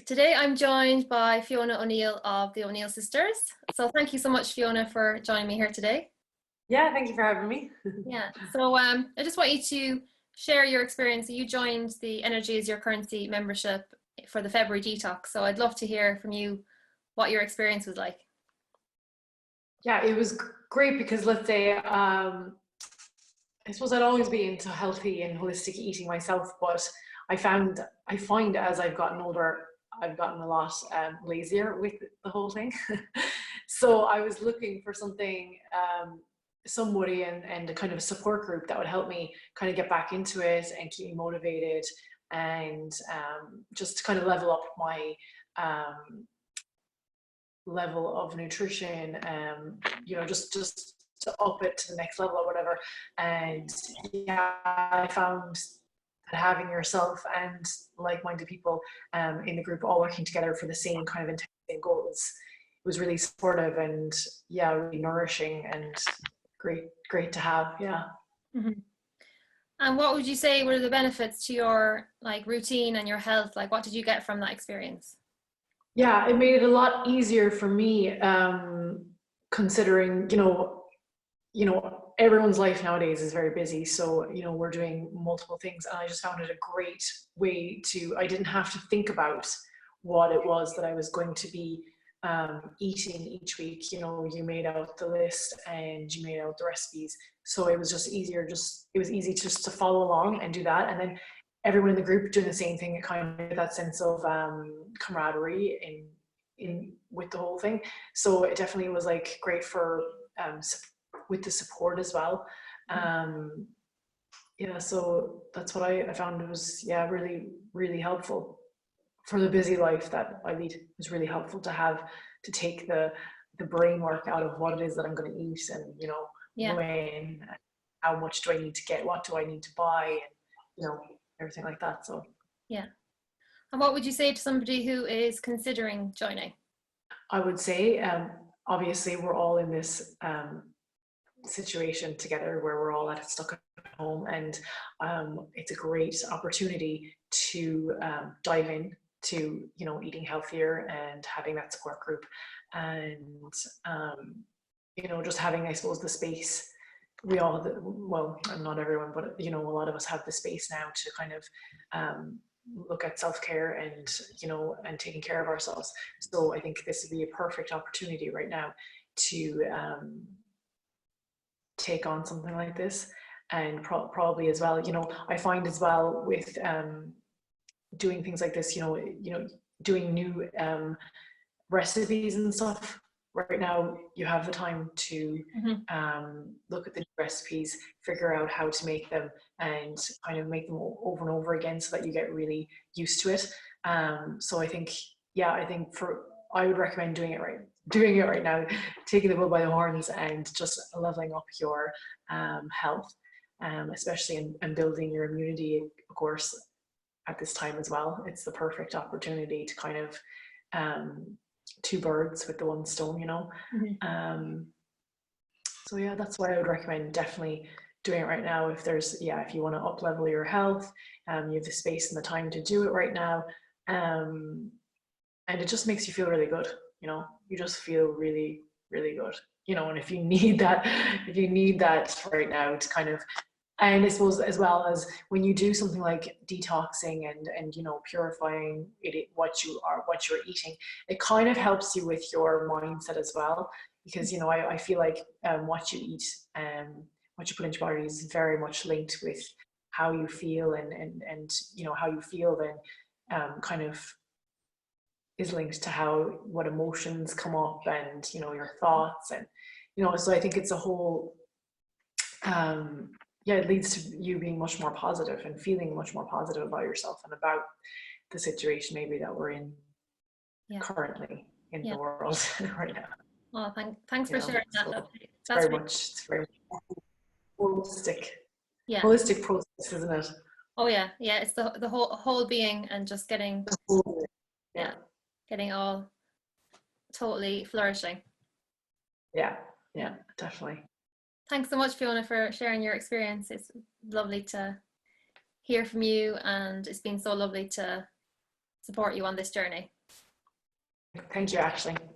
Today I'm joined by Fiona O'Neill of the O'Neill Sisters. So thank you so much, Fiona, for joining me here today. Yeah, thank you for having me. Yeah, so I just want you to share your experience. You joined the Energy is Your Currency membership for the February detox. So I'd love to hear from you what your experience was like. Yeah, it was great because let's say, I suppose I'd always be into healthy and holistic eating myself, but I find as I've gotten older, I've gotten a lot lazier with the whole thing. So I was looking for something, somebody and a kind of a support group that would help me kind of get back into it and keep me motivated and just kind of level up my level of nutrition, just to up it to the next level or whatever. And yeah, I found that having yourself and like-minded people in the group all working together for the same kind of intense goals was really supportive and yeah, really nourishing and great to have. Yeah. Mm-hmm. And what would you say were the benefits to your routine and your health? Like, what did you get from that experience? Yeah, it made it a lot easier for me, considering, everyone's life nowadays is very busy. So, we're doing multiple things, and I just found it a great way I didn't have to think about what it was that I was going to be eating each week. You made out the list and you made out the recipes. So it was just easier, it was easy just to follow along and do that. And then everyone in the group doing the same thing, it kind of that sense of camaraderie in with the whole thing. So it definitely was like great for with the support as well. Yeah, so that's what I found. It was, yeah, really helpful for the busy life that I lead. It was really helpful to have to take the brain work out of what it is that I'm going to eat, and Yeah. when, how much do I need to get, what do I need to buy, and everything like that. So Yeah. And what would you say to somebody who is considering joining? I would say, obviously we're all in this situation together where we're all stuck at home, and it's a great opportunity to dive in to eating healthier and having that support group, and just having, I suppose, the space. We all, well, not everyone, but a lot of us have the space now to kind of look at self-care and taking care of ourselves. So I think this would be a perfect opportunity right now to take on something like this. And probably as well, I find as well with doing things like this, doing new recipes and stuff. Right now, you have the time to look at the recipes, figure out how to make them, and kind of make them over and over again so that you get really used to it. So I think, yeah, I would recommend doing it right now, taking the bull by the horns and just leveling up your health, especially in building your immunity, of course, at this time as well. It's the perfect opportunity to kind of two birds with the one stone, so yeah, that's why I would recommend definitely doing it right now. If you want to up level your health, you have the space and the time to do it right now, and it just makes you feel really good. You just feel really good, and if you need that right now to kind of, and I suppose as well as when you do something like detoxing and purifying what you're eating, it kind of helps you with your mindset as well, because I feel like what you eat and what you put into your body is very much linked with how you feel, and how you feel then kind of is linked to what emotions come up, and your thoughts, and so I think it's a whole yeah, it leads to you being much more positive and feeling much more positive about yourself and about the situation maybe that we're in currently in the world right now. Well, thanks for sharing that. So it's very much holistic. Yeah. Holistic process, isn't it? Oh yeah, yeah. It's the whole being, and just getting getting all totally flourishing. Yeah, definitely. Thanks so much, Fiona, for sharing your experience. It's lovely to hear from you, and it's been so lovely to support you on this journey. Thank you, Ashley.